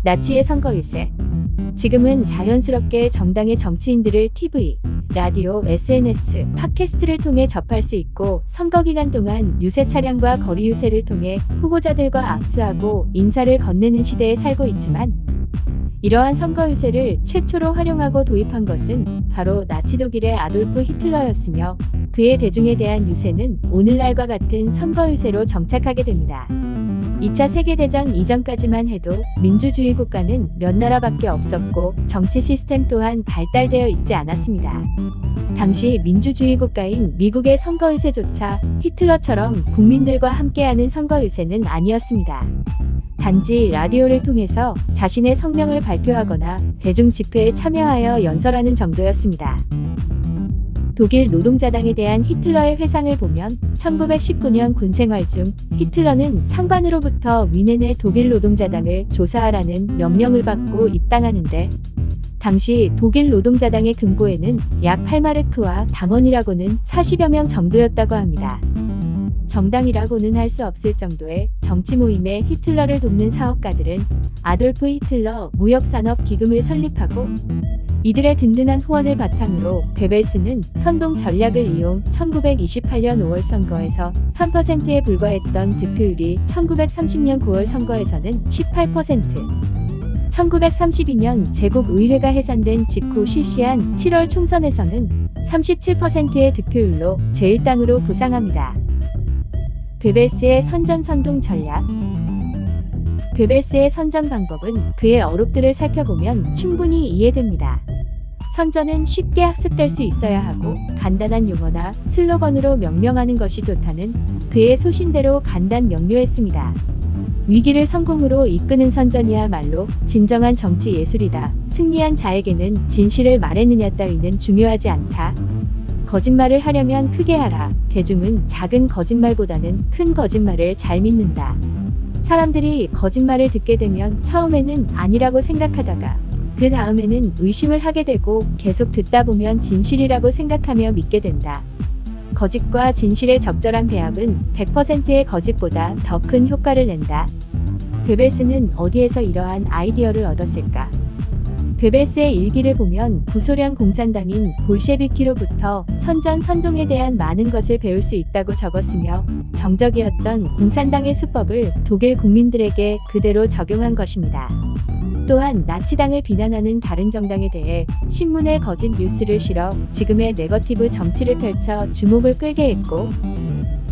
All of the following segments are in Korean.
나치의 선거 유세. 지금은 자연스럽게 정당의 정치인들을 TV, 라디오, SNS, 팟캐스트를 통해 접할 수 있고 선거 기간 동안 유세 차량과 거리 유세를 통해 후보자들과 악수하고 인사를 건네는 시대에 살고 있지만 이러한 선거 유세를 최초로 활용하고 도입한 것은 바로 나치 독일의 아돌프 히틀러였으며 그의 대중에 대한 유세는 오늘날과 같은 선거 유세로 정착하게 됩니다. 2차 세계대전 이전까지만 해도 민주주의 국가는 몇 나라밖에 없었고 정치 시스템 또한 발달되어 있지 않았습니다. 당시 민주주의 국가인 미국의 선거 유세조차 히틀러처럼 국민들과 함께하는 선거 유세는 아니었습니다. 단지 라디오를 통해서 자신의 성명을 발표하거나 대중 집회에 참여하여 연설하는 정도였습니다. 독일 노동자당에 대한 히틀러의 회상을 보면 1919년 군생활 중 히틀러는 상관으로부터 위넨의 독일 노동자당을 조사하라는 명령을 받고 입당하는데 당시 독일 노동자당의 금고에는 약 8마르크와 당원이라고는 40여 명 정도였다고 합니다. 정당이라고는 할 수 없을 정도의 정치 모임에 히틀러를 돕는 사업가들은 아돌프 히틀러 무역산업기금을 설립하고 이들의 든든한 후원을 바탕으로 베벨스는 선동 전략을 이용 1928년 5월 선거에서 3%에 불과했던 득표율이 1930년 9월 선거에서는 18%, 1932년 제국의회가 해산된 직후 실시한 7월 총선에서는 37%의 득표율로 제1당으로 부상합니다. 베벨스의 선전 선동 전략. 베벨스의 선전 방법은 그의 어록들을 살펴보면 충분히 이해됩니다. 선전은 쉽게 학습될 수 있어야 하고 간단한 용어나 슬로건으로 명명하는 것이 좋다는 그의 소신대로 간단 명료했습니다. 위기를 성공으로 이끄는 선전이야말로 진정한 정치 예술이다. 승리한 자에게는 진실을 말했느냐 따위는 중요하지 않다. 거짓말을 하려면 크게 하라. 대중은 작은 거짓말보다는 큰 거짓말을 잘 믿는다. 사람들이 거짓말을 듣게 되면 처음에는 아니라고 생각하다가 그 다음에는 의심을 하게 되고 계속 듣다 보면 진실이라고 생각하며 믿게 된다. 거짓과 진실의 적절한 배합은 100%의 거짓보다 더 큰 효과를 낸다. 베벨스는 어디에서 이러한 아이디어를 얻었을까? 베벨스의 일기를 보면 구소련 공산당인 볼셰비키로부터 선전 선동에 대한 많은 것을 배울 수 있다고 적었으며 정적이었던 공산당의 수법을 독일 국민들에게 그대로 적용한 것입니다. 또한 나치당을 비난하는 다른 정당에 대해 신문에 거짓 뉴스를 실어 지금의 네거티브 정치를 펼쳐 주목을 끌게 했고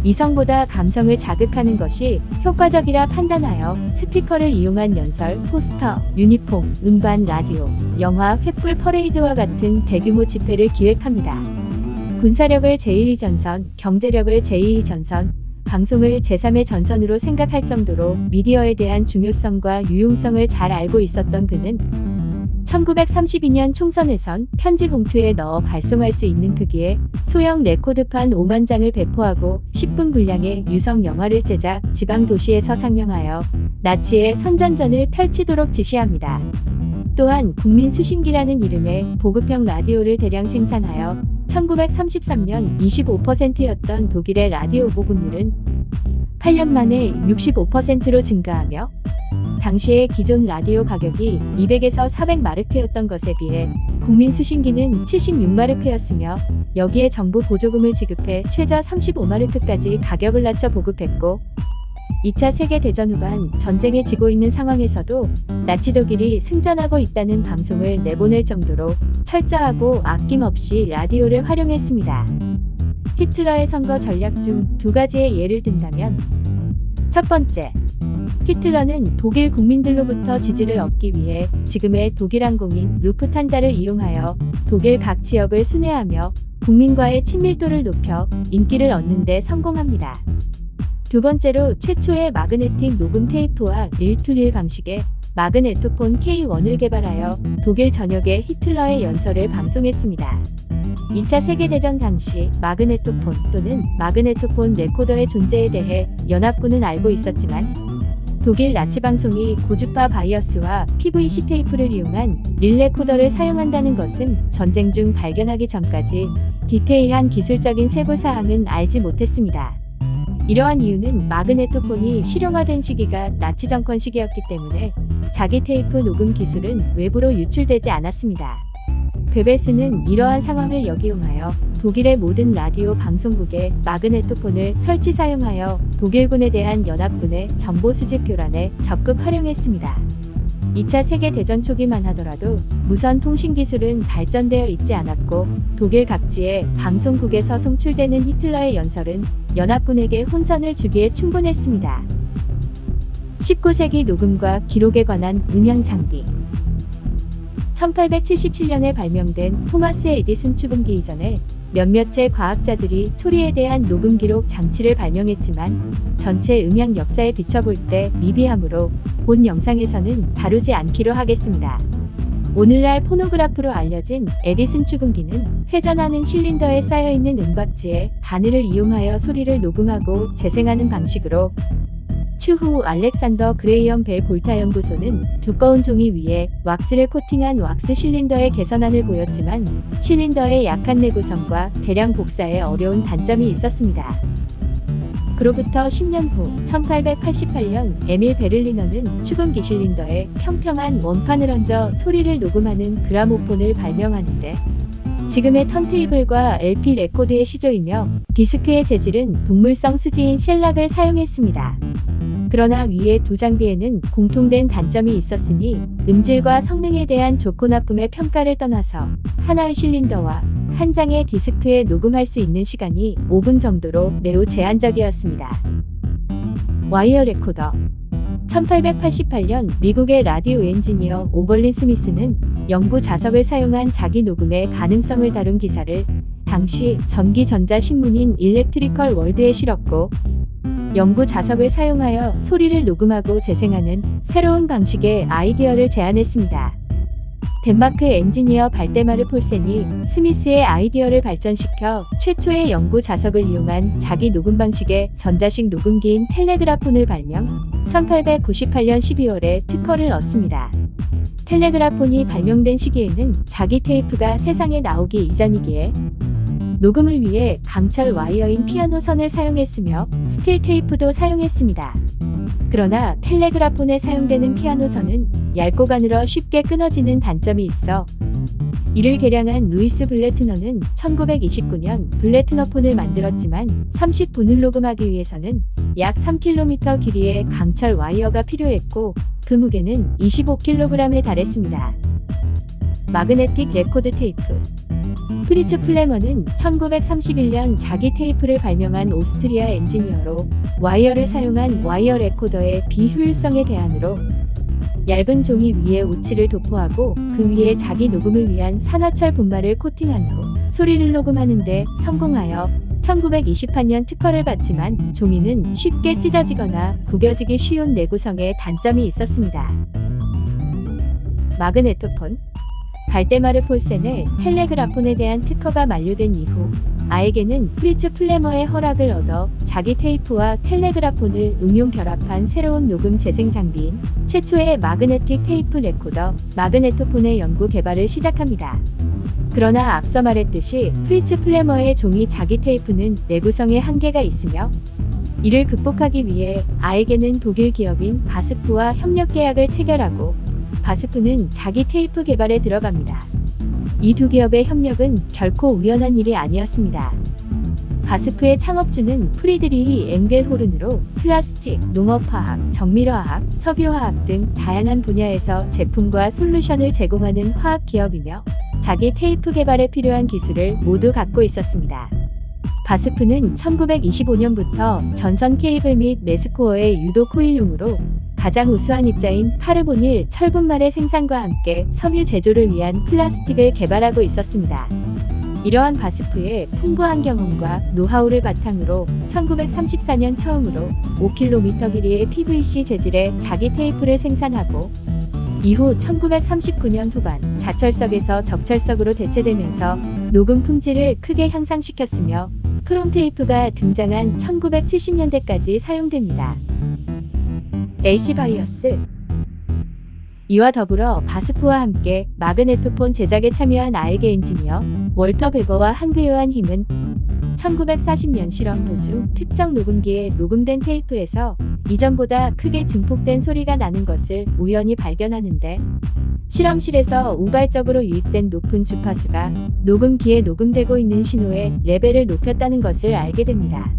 이성보다 감성을 자극하는 것이 효과적이라 판단하여 스피커를 이용한 연설, 포스터, 유니폼, 음반, 라디오, 영화, 횃불 퍼레이드와 같은 대규모 집회를 기획합니다. 군사력을 제1의 전선, 경제력을 제2의 전선, 방송을 제3의 전선으로 생각할 정도로 미디어에 대한 중요성과 유용성을 잘 알고 있었던 그는 1932년 총선에선 편지 봉투에 넣어 발송할 수 있는 크기의 소형 레코드판 5만 장을 배포하고 10분 분량의 유성 영화를 제작, 지방 도시에서 상영하여 나치의 선전전을 펼치도록 지시합니다. 또한 국민 수신기라는 이름의 보급형 라디오를 대량 생산하여 1933년 25%였던 독일의 라디오 보급률은 8년 만에 65%로 증가하며 당시의 기존 라디오 가격이 200에서 400마르크였던 것에 비해 국민 수신기는 76마르크였으며 여기에 정부 보조금을 지급해 최저 35마르크까지 가격을 낮춰 보급했고 2차 세계대전 후반 전쟁에 지고 있는 상황에서도 나치 독일이 승전하고 있다는 방송을 내보낼 정도로 철저하고 아낌없이 라디오를 활용했습니다. 히틀러의 선거 전략 중 두 가지의 예를 든다면 첫 번째, 히틀러는 독일 국민들로부터 지지를 얻기 위해 지금의 독일 항공인 루프탄자를 이용하여 독일 각 지역을 순회하며 국민과의 친밀도를 높여 인기를 얻는 데 성공합니다. 두 번째로 최초의 마그네틱 녹음 테이프와 릴-투-릴 방식의 마그네토폰 K1을 개발하여 독일 전역에 히틀러의 연설을 방송했습니다. 2차 세계대전 당시 마그네토폰 또는 마그네토폰 레코더의 존재에 대해 연합군은 알고 있었지만 독일 나치 방송이 고주파 바이어스와 PVC 테이프를 이용한 릴 레코더를 사용한다는 것은 전쟁 중 발견하기 전까지 디테일한 기술적인 세부 사항은 알지 못했습니다. 이러한 이유는 마그네토폰이 실용화된 시기가 나치 정권 시기였기 때문에 자기 테이프 녹음 기술은 외부로 유출되지 않았습니다. 괴벨스는 이러한 상황을 역이용하여 독일의 모든 라디오 방송국에 마그네토폰을 설치 사용하여 독일군에 대한 연합군의 정보 수집 교란에 적극 활용했습니다. 2차 세계대전 초기만 하더라도 무선 통신 기술은 발전되어 있지 않았고 독일 각지의 방송국에서 송출되는 히틀러의 연설은 연합군에게 혼선을 주기에 충분했습니다. 19세기 녹음과 기록에 관한 음향 장비 1877년에 발명된 토마스 에디슨 추궁기 이전에 몇몇의 과학자들이 소리에 대한 녹음 기록 장치를 발명했지만 전체 음향 역사에 비춰볼 때 미비하므로 본 영상에서는 다루지 않기로 하겠습니다. 오늘날 포노그래프로 알려진 에디슨 추궁기는 회전하는 실린더에 쌓여있는 은박지에 바늘을 이용하여 소리를 녹음하고 재생하는 방식으로 추후 알렉산더 그레이엄 벨 볼타 연구소는 두꺼운 종이 위에 왁스를 코팅한 왁스 실린더의 개선안을 보였지만 실린더의 약한 내구성과 대량 복사에 어려운 단점이 있었습니다. 그로부터 10년 후 1888년 에밀 베를리너는 추궁기 실린더에 평평한 원판을 얹어 소리를 녹음하는 그라모폰을 발명하는데 지금의 턴테이블과 LP 레코드의 시조이며 디스크의 재질은 동물성 수지인 셸락을 사용했습니다. 그러나 위의 두 장비에는 공통된 단점이 있었으니 음질과 성능에 대한 좋고 나쁨의 평가를 떠나서 하나의 실린더와 한 장의 디스크에 녹음할 수 있는 시간이 5분 정도로 매우 제한적이었습니다. 와이어 레코더 1888년 미국의 라디오 엔지니어 오벌린 스미스는 영구 자석을 사용한 자기 녹음의 가능성을 다룬 기사를 당시 전기전자신문인 일렉트리컬 월드에 실었고 영구 자석을 사용하여 소리를 녹음하고 재생하는 새로운 방식의 아이디어를 제안했습니다. 덴마크 엔지니어 발데마르 폴센이 스미스의 아이디어를 발전시켜 최초의 영구 자석을 이용한 자기 녹음 방식의 전자식 녹음기인 텔레그라폰을 발명, 1898년 12월에 특허를 얻습니다. 텔레그라폰이 발명된 시기에는 자기 테이프가 세상에 나오기 이전이기에 녹음을 위해 강철 와이어인 피아노 선을 사용했으며 스틸 테이프도 사용했습니다. 그러나 텔레그라폰에 사용되는 피아노 선은 얇고 가늘어 쉽게 끊어지는 단점이 있어 이를 개량한 루이스 블레트너는 1929년 블레트너폰을 만들었지만 30분을 녹음하기 위해서는 약 3km 길이의 강철 와이어가 필요했고 그 무게는 25kg에 달했습니다. 마그네틱 레코드 테이프 프리츠 플레머는 1931년 자기 테이프를 발명한 오스트리아 엔지니어로 와이어를 사용한 와이어 레코더의 비효율성에 대안으로 얇은 종이 위에 우치를 도포하고 그 위에 자기 녹음을 위한 산화철 분말을 코팅한 후 소리를 녹음하는 데 성공하여 1928년 특허를 받지만 종이는 쉽게 찢어지거나 구겨지기 쉬운 내구성에 단점이 있었습니다. 마그네토폰 발데마르 폴센의 텔레그라폰에 대한 특허가 만료된 이후 아에게는 프리츠 플레머의 허락을 얻어 자기 테이프와 텔레그라폰을 응용 결합한 새로운 녹음 재생 장비인 최초의 마그네틱 테이프 레코더 마그네토폰의 연구 개발을 시작합니다. 그러나 앞서 말했듯이 프리츠 플레머의 종이 자기 테이프는 내구성에 한계가 있으며 이를 극복하기 위해 아에게는 독일 기업인 바스프와 협력 계약을 체결하고 바스프는 자기 테이프 개발에 들어갑니다. 이 두 기업의 협력은 결코 우연한 일이 아니었습니다. 바스프의 창업주는 프리드리히 엥겔호른으로 플라스틱, 농업화학, 정밀화학, 석유화학 등 다양한 분야에서 제품과 솔루션을 제공하는 화학 기업이며 자기 테이프 개발에 필요한 기술을 모두 갖고 있었습니다. 바스프는 1925년부터 전선 케이블 및 매스코어의 유도 코일용으로 가장 우수한 입자인 카르보닐 철분말의 생산과 함께 섬유 제조를 위한 플라스틱을 개발하고 있었습니다. 이러한 바스프의 풍부한 경험과 노하우를 바탕으로 1934년 처음으로 5km 길이의 PVC 재질의 자기 테이프를 생산하고 이후 1939년 후반 자철석에서 적철석으로 대체되면서 녹음 품질을 크게 향상시켰으며 크롬 테이프가 등장한 1970년대까지 사용됩니다. AC 바이어스 이와 더불어 바스프와 함께 마그네토폰 제작에 참여한 아에게 엔지니어 월터 베버와 한그요한 힘은 1940년 실험 도중 특정 녹음기에 녹음된 테이프에서 이전보다 크게 증폭된 소리가 나는 것을 우연히 발견하는데, 실험실에서 우발적으로 유입된 높은 주파수가 녹음기에 녹음되고 있는 신호의 레벨을 높였다는 것을 알게 됩니다.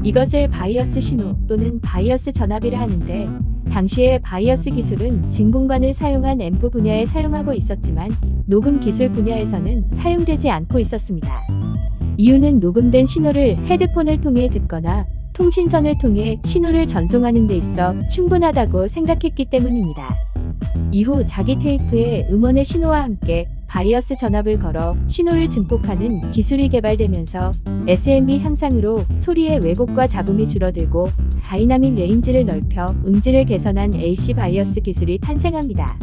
이것을 바이어스 신호 또는 바이어스 전압이라 하는데, 당시의 바이어스 기술은 진공관을 사용한 앰프 분야에 사용하고 있었지만 녹음 기술 분야에서는 사용되지 않고 있었습니다. 이유는 녹음된 신호를 헤드폰을 통해 듣거나 통신선을 통해 신호를 전송하는 데 있어 충분하다고 생각했기 때문입니다. 이후 자기 테이프에 음원의 신호와 함께 바이어스 전압을 걸어 신호를 증폭하는 기술이 개발되면서 SMB 향상으로 소리의 왜곡과 잡음이 줄어들고 다이나믹 레인지를 넓혀 음질을 개선한 AC 바이어스 기술이 탄생합니다.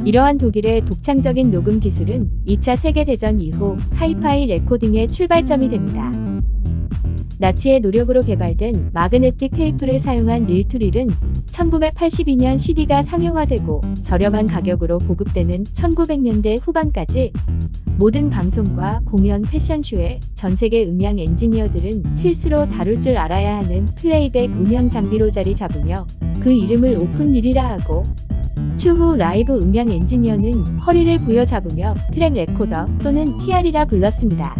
이러한 독일의 독창적인 녹음 기술은 2차 세계대전 이후 하이파이 레코딩의 출발점이 됩니다. 나치의 노력으로 개발된 마그네틱 테이프를 사용한 릴투릴은 1982년 CD가 상용화되고 저렴한 가격으로 보급되는 1900년대 후반까지 모든 방송과 공연, 패션쇼에 전세계 음향 엔지니어들은 필수로 다룰 줄 알아야 하는 플레이백 음향 장비로 자리 잡으며 그 이름을 오픈릴이라 하고, 추후 라이브 음향 엔지니어는 허리를 부여잡으며 트랙 레코더 또는 TR이라 불렀습니다.